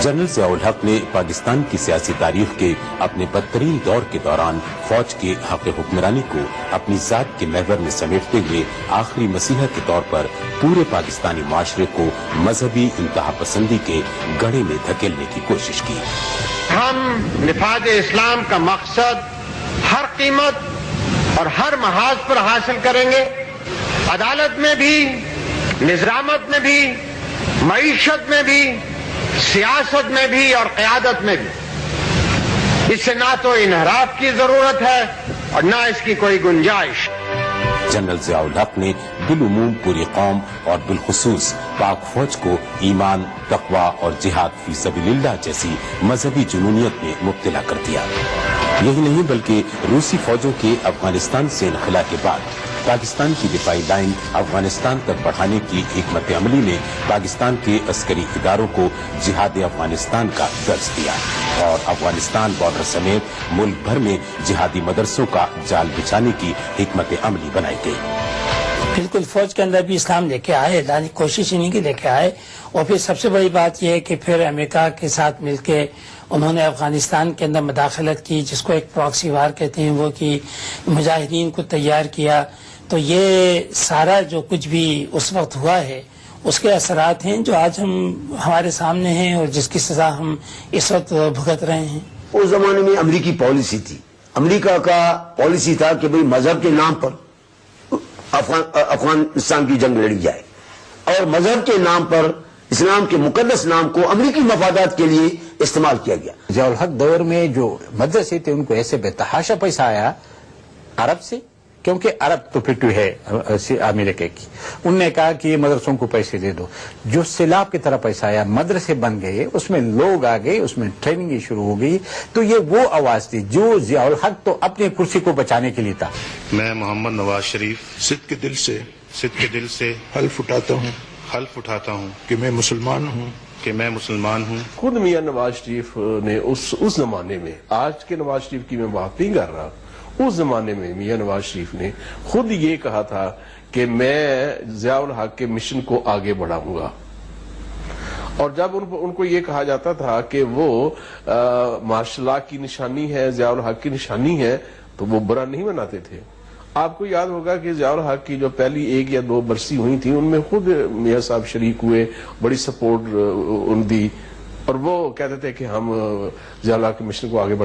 General Ziaul हक ने पाकिस्तान की सियासी तारीख के अपने बदतरीन दौर के दौरान फौज के हक हुक्मरानी को अपनी जात के महवर में समेटते हुए आखिरी मसीहा के तौर पर पूरे पाकिस्तानी माशरे को मजहबी इंतहा पसंदी के गड्ढे में धकेलने की कोशिश की। हम निफाज इस्लाम का मकसद हर कीमत और हर महाज पर हासिल करेंगे। अदालत में भी, निज़ामत में भी, मईशत में भी, सियासत में भी और क़यादत में भी। इससे ना तो इनहराफ की जरूरत है और ना इसकी कोई गुंजाइश। जनरल ज़ियाउल हक ने बिलुमूम पूरी कौम और बिलखुसूस पाक फौज को ईमान, तक़वा और जिहाद फी सबीलिल्लाह जैसी मजहबी जुनूनियत में मुब्तला कर दिया। यही नहीं बल्कि रूसी फौजों के अफगानिस्तान से इनखला के बाद पाकिस्तान की दिफाई लाइन अफगानिस्तान तक बढ़ाने की हिकमत अमली ने पाकिस्तान के अस्करी इदारों को जिहाद अफगानिस्तान का दर्ज दिया और अफगानिस्तान बॉर्डर समेत मुल्क भर में जिहादी मदरसों का जाल बिछाने की हिकमत अमली बनाई गई। बिल्कुल फौज के अंदर भी इस्लाम लेके आए, कोशिश ही नहीं की लेके आए। और फिर सबसे बड़ी बात यह है कि फिर अमेरिका के साथ मिलके उन्होंने अफगानिस्तान के अंदर मदाखलत की, जिसको एक प्रॉक्सी वार कहते हैं, वो कि मुजाहिदीन को तैयार किया। तो ये सारा जो कुछ भी उस वक्त हुआ है उसके असरात हैं जो आज हम हमारे सामने हैं और जिसकी सजा हम इस वक्त भुगत रहे हैं। उस जमाने में अमरीकी पॉलिसी थी, अमरीका का पॉलिसी था कि भाई मजहब के नाम पर अफगानिस्तान की जंग लड़ी जाए और मजहब के नाम पर इस्लाम के मुकद्दस नाम को अमरीकी मफादात के लिए इस्तेमाल किया गया। ज़ियाउल हक दौर में जो मदरसे थे उनको ऐसे बेतहाशा पैसा आया अरब से, क्योंकि अरब तो फिटू है अमेरिका की। उनने कहा कि ये मदरसों को पैसे दे दो, जो सैलाब की तरह पैसा आया, मदरसे बन गए, उसमें लोग आ गए, उसमें ट्रेनिंग शुरू हो गई। तो ये वो आवाज थी जो ज़ियाउल हक तो अपनी कुर्सी को बचाने के लिए था। मैं मोहम्मद नवाज शरीफ सिद्ध के दिल से हल्फ उठाता हूँ कि मैं मुसलमान हूँ। खुद मियां नवाज शरीफ ने उस जमाने में, आज के नवाज शरीफ की मैं बात नहीं कर रहा, उस जमाने में मियां नवाज शरीफ ने खुद ये कहा था कि मैं ज़ियाउल हक के मिशन को आगे बढ़ाऊंगा। और जब उनको ये कहा जाता था कि वो मार्शल लॉ की निशानी है, ज़ियाउल हक की निशानी है, तो वो बुरा नहीं मनाते थे। आपको याद होगा कि ज़ियाउल हक की जो पहली 1 या 2 बरसी हुई थी उनमें खुद मियां साहब शरीक हुए, बड़ी सपोर्ट उन दी और वो कहते थे कि हम ज़ियाउल हक के मिशन को आगे बढ़ाएंगे।